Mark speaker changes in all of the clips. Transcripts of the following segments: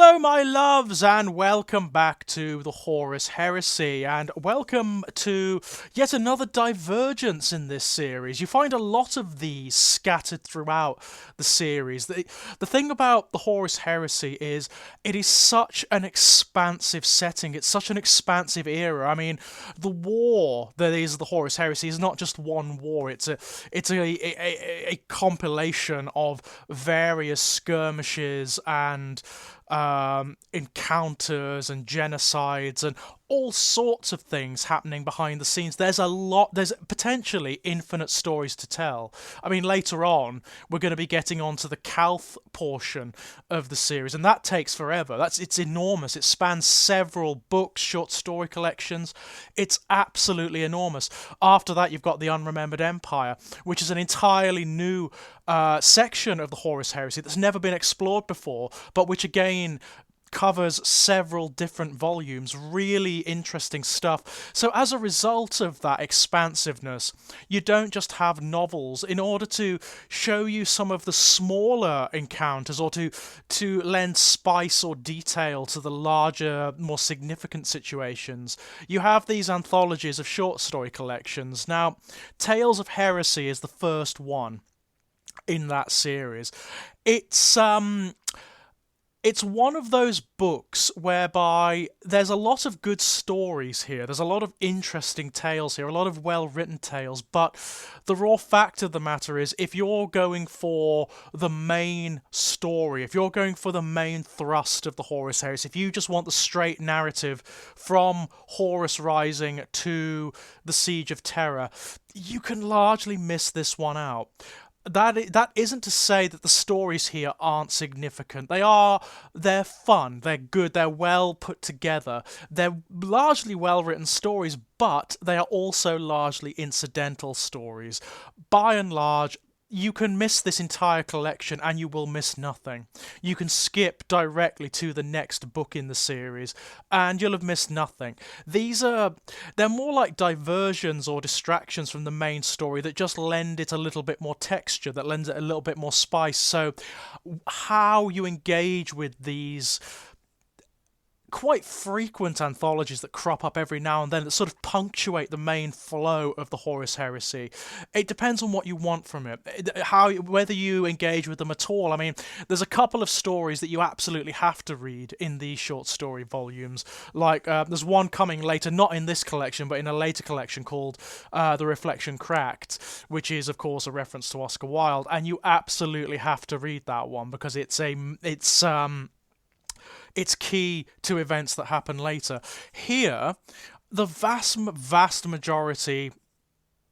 Speaker 1: Hello, my loves, and welcome back to the Horus Heresy, and welcome to yet another divergence in this series. You find a lot of these scattered throughout the series. The thing about the Horus Heresy is it is such an expansive setting, it's such an expansive era. I mean, the war that is the Horus Heresy is not just one war, it's a compilation of various skirmishes and encounters and genocides and all sorts of things happening behind the scenes. There's potentially infinite stories to tell. I mean, later on, we're going to be getting onto the Calth portion of the series, and that takes forever. It's enormous. It spans several books, short story collections. It's absolutely enormous. After that, you've got the Unremembered Empire, which is an entirely new section of the Horus Heresy that's never been explored before, but which again covers several different volumes. Really interesting stuff. So as a result of that expansiveness, you don't just have novels. In order to show you some of the smaller encounters or to lend spice or detail to the larger, more significant situations, you have these anthologies of short story collections. Now, Tales of Heresy is the first one in that series. It's one of those books whereby there's a lot of good stories here. There's a lot of interesting tales here, a lot of well-written tales, but the raw fact of the matter is if you're going for the main story, if you're going for the main thrust of the Horus Heresy, if you just want the straight narrative from Horus Rising to the Siege of Terra, you can largely miss this one out. That isn't to say that the stories here aren't significant. They're fun, they're good, they're well put together. They're largely well-written stories, but they are also largely incidental stories. By and large, you can miss this entire collection and you will miss nothing. You can skip directly to the next book in the series and you'll have missed nothing. They're more like diversions or distractions from the main story that just lend it a little bit more texture, that lends it a little bit more spice. So how you engage with these quite frequent anthologies that crop up every now and then that sort of punctuate the main flow of the Horus Heresy. It depends on what you want from it, whether you engage with them at all. I mean, there's a couple of stories that you absolutely have to read in these short story volumes. Like, there's one coming later, not in this collection, but in a later collection called The Reflection Cracked, which is, of course, a reference to Oscar Wilde, and you absolutely have to read that one because it's key to events that happen later. Here, the vast majority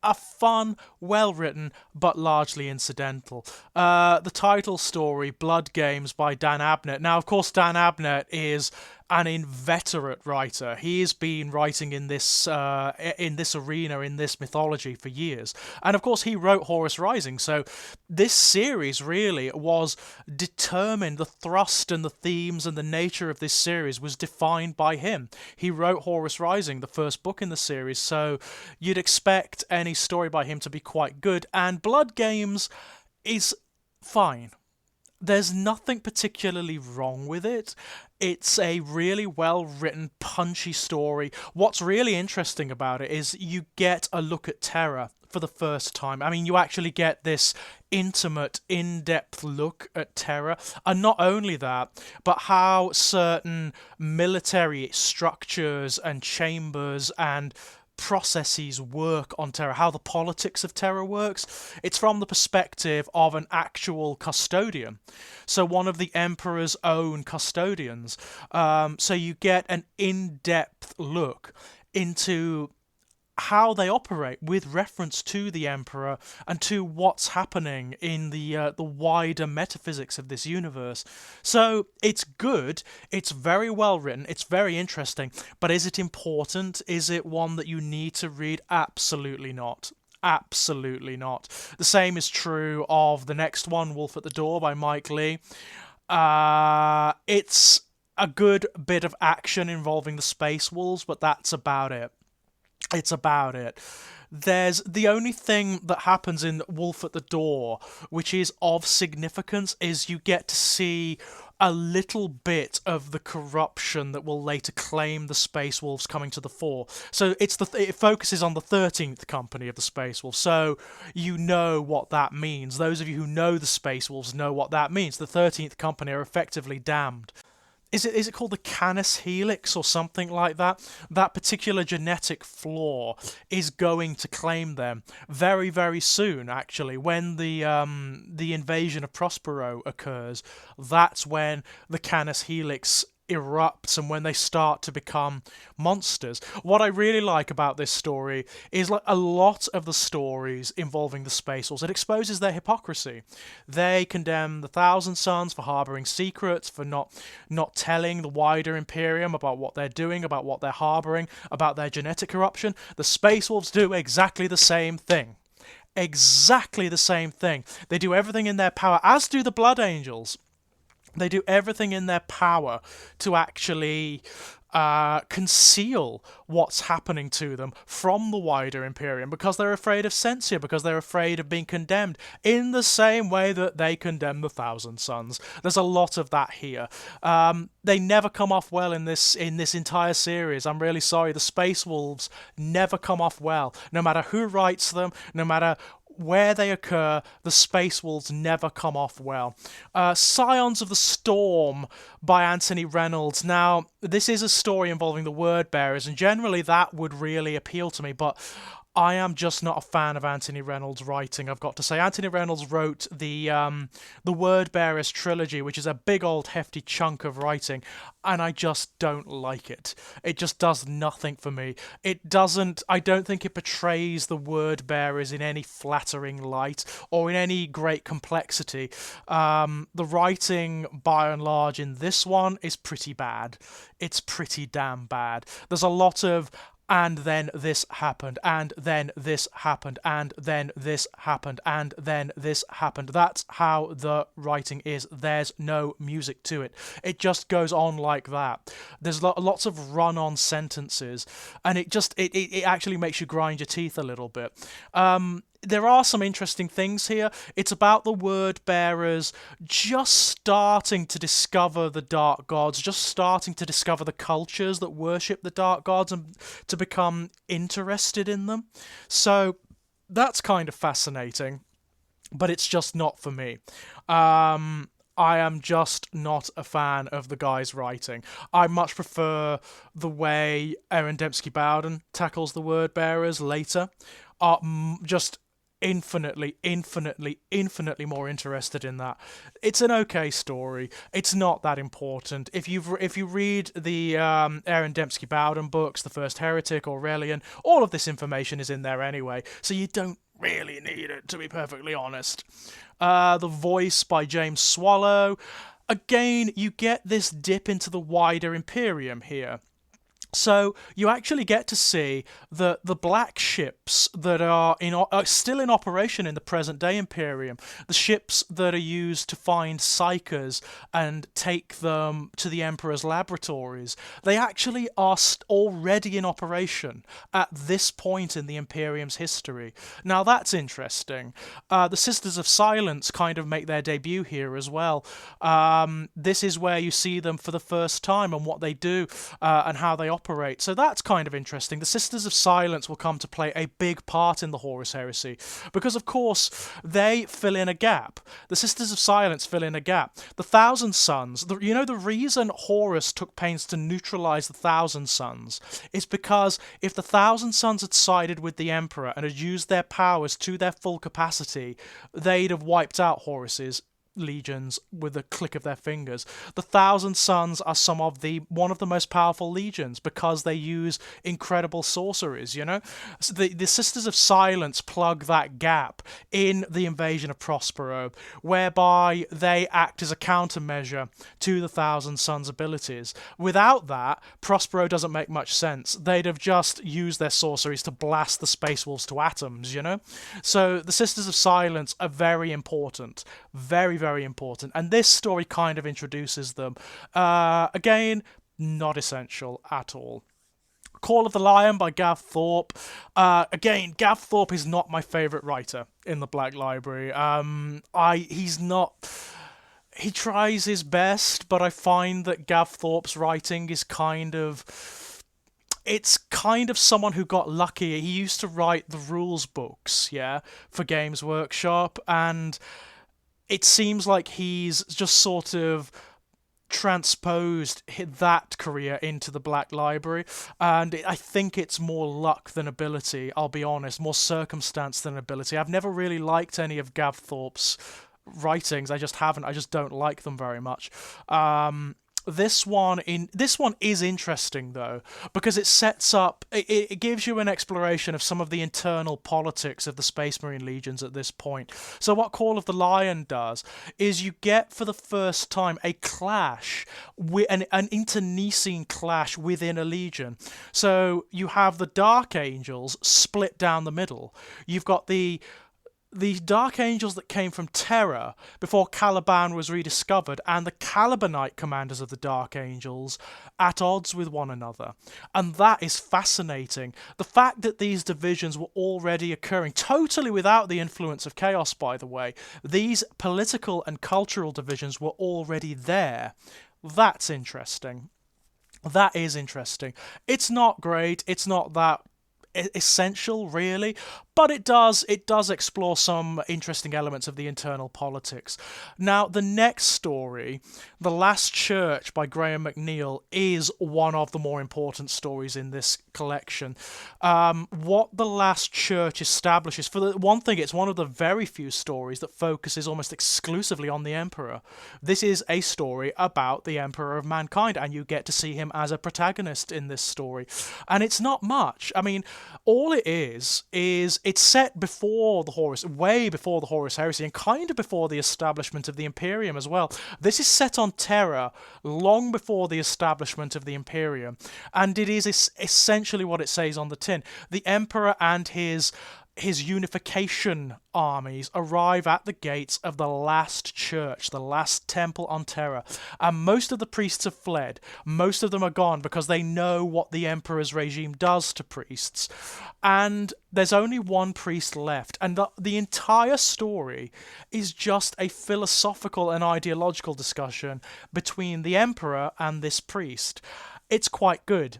Speaker 1: are fun, well-written, but largely incidental. The title story, Blood Games by Dan Abnett. Now, of course, Dan Abnett is an inveterate writer. He has been writing in this arena, in this mythology for years. And of course, he wrote Horus Rising. So this series really was determined, the thrust and the themes and the nature of this series was defined by him. He wrote Horus Rising, the first book in the series, so you'd expect any story by him to be quite good. And Blood Games is fine. There's nothing particularly wrong with it. It's a really well-written, punchy story. What's really interesting about it is you get a look at Terra for the first time. I mean, you actually get this intimate, in-depth look at Terra. And not only that, but how certain military structures and chambers and processes work on Terra, how the politics of Terra works. It's from the perspective of an actual custodian, so one of the Emperor's own custodians. So you get an in-depth look into how they operate with reference to the Emperor and to what's happening in the wider metaphysics of this universe. So it's good, it's very well written, it's very interesting, but is it important? Is it one that you need to read? Absolutely not. Absolutely not. The same is true of the next one, Wolf at the Door by Mike Lee. It's a good bit of action involving the Space Wolves, but that's about it. It's about it. There's the only thing that happens in Wolf at the Door, which is of significance, is you get to see a little bit of the corruption that will later claim the Space Wolves coming to the fore. So it focuses on the 13th Company of the Space Wolves. So you know what that means. Those of you who know the Space Wolves know what that means. The 13th Company are effectively damned. Is it called the Canis Helix or something like that? That particular genetic flaw is going to claim them very, very soon. Actually, when the invasion of Prospero occurs, that's when the Canis Helix erupts and when they start to become monsters. What I really like about this story is, like a lot of the stories involving the Space Wolves, it exposes their hypocrisy. They condemn the Thousand Sons for harboring secrets, for not telling the wider Imperium about what they're doing, about what they're harboring, about their genetic corruption. The Space Wolves do exactly the same thing. Exactly the same thing. They do everything in their power, as do the Blood Angels. They do everything in their power to actually conceal what's happening to them from the wider Imperium, because they're afraid of censure, because they're afraid of being condemned in the same way that they condemn the Thousand Sons. There's a lot of that here. They never come off well in this entire series. I'm really sorry. The Space Wolves never come off well. No matter who writes them, no matter where they occur, the Space Wolves never come off well. Scions of the Storm by Anthony Reynolds. Now, this is a story involving the Word Bearers, and generally that would really appeal to me, but I am just not a fan of Anthony Reynolds' writing, I've got to say. Anthony Reynolds wrote the Word Bearers trilogy, which is a big old hefty chunk of writing, and I just don't like it. It just does nothing for me. I don't think it portrays the Word Bearers in any flattering light or in any great complexity. The writing, by and large, in this one is pretty bad. It's pretty damn bad. There's a lot of and then this happened, and then this happened, and then this happened, and then this happened. That's how the writing is. There's no music to it. It just goes on like that. There's lots of run-on sentences, and it actually makes you grind your teeth a little bit. There are some interesting things here. It's about the Word Bearers just starting to discover the Dark Gods, just starting to discover the cultures that worship the Dark Gods and to become interested in them. So that's kind of fascinating, but it's just not for me. I am just not a fan of the guy's writing. I much prefer the way Aaron Dembski Bowden tackles the Word Bearers later. Just infinitely more interested in that. It's an okay story. It's not that important. If you read the Aaron Dembski Bowden books, The First Heretic, Aurelian, all of this information is in there anyway, so you don't really need it, to be perfectly honest. The Voice by James Swallow. Again, you get this dip into the wider Imperium here. So you actually get to see the black ships that are still in operation in the present-day Imperium, the ships that are used to find psychers and take them to the Emperor's laboratories. They actually are already in operation at this point in the Imperium's history. Now that's interesting. The Sisters of Silence kind of make their debut here as well. This is where you see them for the first time and what they do and how they operate. So that's kind of interesting. The Sisters of Silence will come to play a big part in the Horus Heresy because, of course, they fill in a gap. The Sisters of Silence fill in a gap. The Thousand Sons, the reason Horus took pains to neutralize the Thousand Sons is because if the Thousand Sons had sided with the Emperor and had used their powers to their full capacity, they'd have wiped out Horus's legions with a click of their fingers. The Thousand Sons are one of the most powerful legions because they use incredible sorceries, So the Sisters of Silence plug that gap in the invasion of Prospero, whereby they act as a countermeasure to the Thousand Sons' abilities. Without that, Prospero doesn't make much sense. They'd have just used their sorceries to blast the Space Wolves to atoms, So the Sisters of Silence are very important. Very, very important. And this story kind of introduces them. Again, not essential at all. Call of the Lion by Gav Thorpe. Again, Gav Thorpe is not my favourite writer in the Black Library. he tries his best, but I find that Gav Thorpe's writing is it's kind of someone who got lucky. He used to write the rules books, yeah, for Games Workshop, and it seems like he's just sort of transposed that career into the Black Library, and I think it's more luck than ability, I'll be honest, more circumstance than ability. I've never really liked any of Gav Thorpe's writings. I just haven't. I just don't like them very much. This one is interesting though, because it sets up, it gives you an exploration of some of the internal politics of the Space Marine legions at this point. So what Call of the Lion does is you get for the first time a clash, an internecine clash within a legion. So you have the Dark Angels split down the middle. You've got the Dark Angels that came from Terra before Caliban was rediscovered, and the Calibanite commanders of the Dark Angels at odds with one another. And that is fascinating. The fact that these divisions were already occurring, totally without the influence of Chaos, by the way, these political and cultural divisions were already there. That's interesting. That is interesting. It's not great. It's not that essential, really, but it does explore some interesting elements of the internal politics. Now, the next story, The Last Church by Graham McNeill, is one of the more important stories in this collection. What The Last Church establishes, for the one thing, it's one of the very few stories that focuses almost exclusively on the Emperor. This is a story about the Emperor of Mankind, and you get to see him as a protagonist in this story. And it's not much. I mean, all it is it's set before the way before the Horus Heresy, and kind of before the establishment of the Imperium as well. This is set on Terra long before the establishment of the Imperium, and it is essentially what it says on the tin. The Emperor and his unification armies arrive at the gates of the last church, the last temple on Terra, and most of the priests have fled. Most of them are gone because they know what the Emperor's regime does to priests, and there's only one priest left, and the entire story is just a philosophical and ideological discussion between the Emperor and this priest. It's quite good.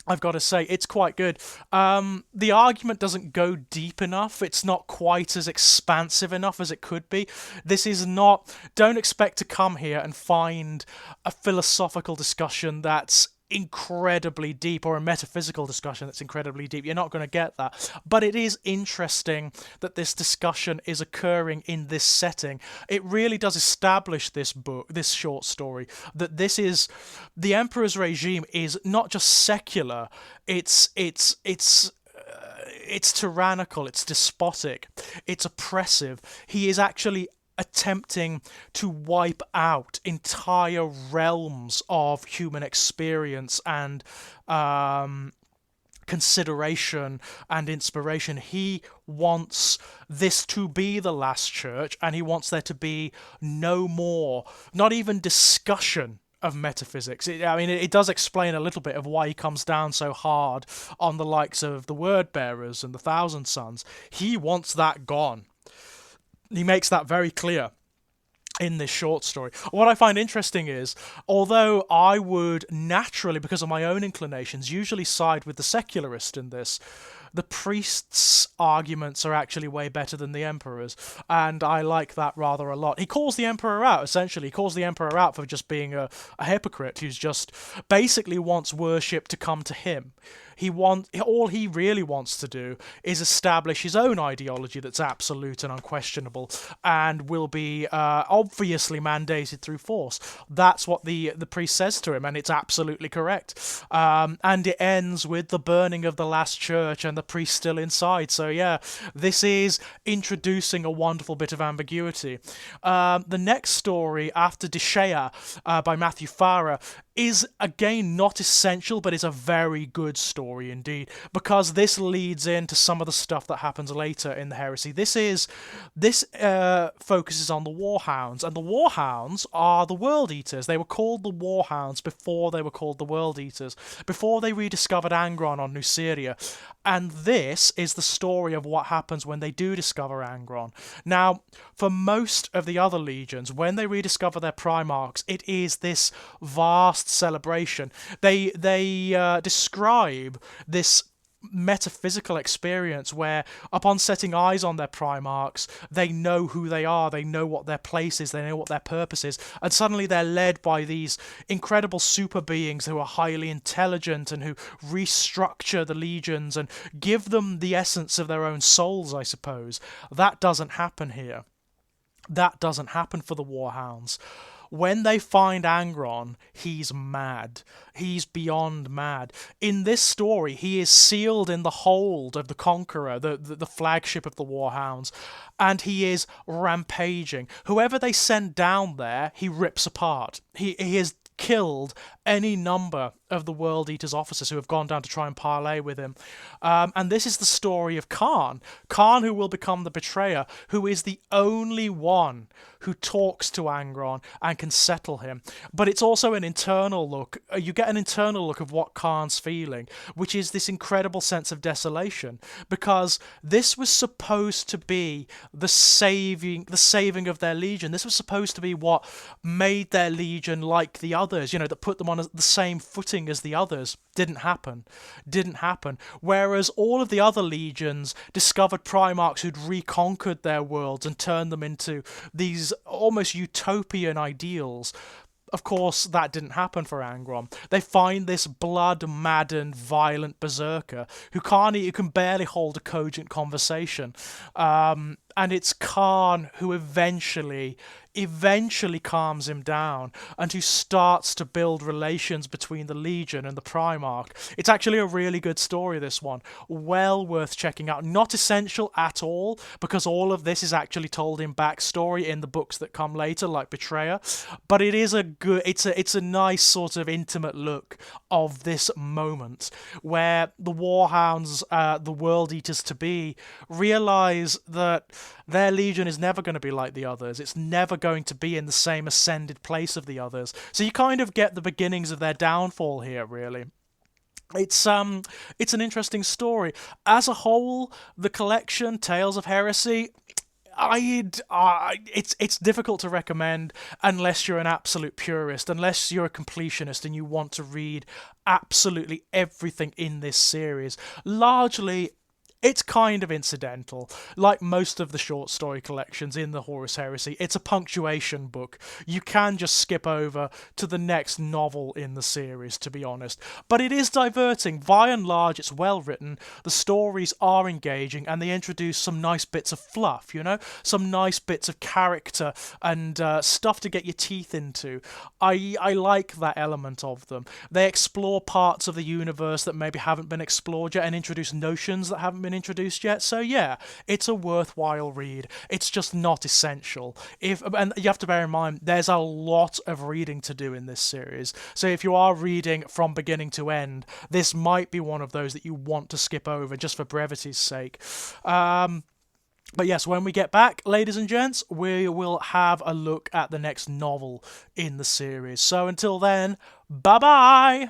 Speaker 1: I've got to say, it's quite good. The argument doesn't go deep enough. It's not quite as expansive enough as it could be. This is not... Don't expect to come here and find a philosophical discussion that's incredibly deep, or a metaphysical discussion that's incredibly deep. You're not going to get that. But it is interesting that this discussion is occurring in this setting. It really does establish this short story, that this is... The Emperor's regime is not just secular, it's tyrannical, it's despotic, it's oppressive. He is actually attempting to wipe out entire realms of human experience and consideration and inspiration. He wants this to be the last church, and he wants there to be no more, not even discussion of metaphysics. It does explain a little bit of why he comes down so hard on the likes of the Word Bearers and the Thousand Sons. He wants that gone. He makes that very clear in this short story. What I find interesting is, although I would naturally, because of my own inclinations, usually side with the secularist in this, the priest's arguments are actually way better than the Emperor's, and I like that rather a lot. He calls the Emperor out, essentially. He calls the Emperor out for just being a hypocrite who's just basically wants worship to come to him. All he really wants to do is establish his own ideology that's absolute and unquestionable, and will be obviously mandated through force. That's what the priest says to him, and it's absolutely correct. And it ends with the burning of the last church and the priest still inside. So yeah, this is introducing a wonderful bit of ambiguity. The next story, after Deshea, by Matthew Farah, is again not essential, but is a very good story. story indeed, because this leads into some of the stuff that happens later in the Heresy. This focuses on the Warhounds, and the Warhounds are the World Eaters. They were called the Warhounds before they were called the World Eaters, before they rediscovered Angron on Nuceria. And this is the story of what happens when they do discover Angron. Now, for most of the other legions, when they rediscover their Primarchs, it is this vast celebration. They describe this metaphysical experience where, upon setting eyes on their Primarchs, they know who they are, they know what their place is, they know what their purpose is, and suddenly they're led by these incredible super beings who are highly intelligent and who restructure the legions and give them the essence of their own souls, I suppose. That doesn't happen here. That doesn't happen for the Warhounds. When they find Angron, he's mad. He's beyond mad. In this story, he is sealed in the hold of the Conqueror, the flagship of the Warhounds, and he is rampaging. Whoever they send down there, he rips apart. He has killed any number of the World Eater's officers who have gone down to try and parley with him. And this is the story of Khan. Khan, who will become the betrayer, who is the only one who talks to Angron and can settle him. But it's also an internal look. You get an internal look of what Khan's feeling, which is this incredible sense of desolation, because this was supposed to be the saving of their legion. This was supposed to be what made their legion like the others, that put them on the same footing as the others. Didn't happen. Whereas all of the other legions discovered Primarchs who'd reconquered their worlds and turned them into these almost utopian ideals. Of course, that didn't happen for Angron. They find this blood-maddened, violent berserker who can barely hold a cogent conversation. And it's Khan who eventually calms him down and who starts to build relations between the Legion and the Primarch. It's actually a really good story, this one. Well worth checking out. Not essential at all, because all of this is actually told in backstory in the books that come later, like Betrayer. But it is it's a nice sort of intimate look of this moment where the Warhounds, the World Eaters to be, realize that their Legion is never going to be like the others. It's never going to be in the same ascended place of the others. So you kind of get the beginnings of their downfall here, really. It's an interesting story. As a whole, the collection, Tales of Heresy, it's difficult to recommend unless you're an absolute purist, unless you're a completionist and you want to read absolutely everything in this series. Largely, it's kind of incidental. Like most of the short story collections in the Horus Heresy, it's a punctuation book. You can just skip over to the next novel in the series, to be honest. But it is diverting. By and large, it's well written, the stories are engaging, and they introduce some nice bits of fluff, some nice bits of character and stuff to get your teeth into. I like that element of them. They explore parts of the universe that maybe haven't been explored yet and introduce notions that haven't been introduced yet. So yeah, it's a worthwhile read. It's just not essential. And you have to bear in mind, there's a lot of reading to do in this series. So if you are reading from beginning to end, this might be one of those that you want to skip over just for brevity's sake. But yes, when we get back, ladies and gents, we will have a look at the next novel in the series. So until then, bye-bye!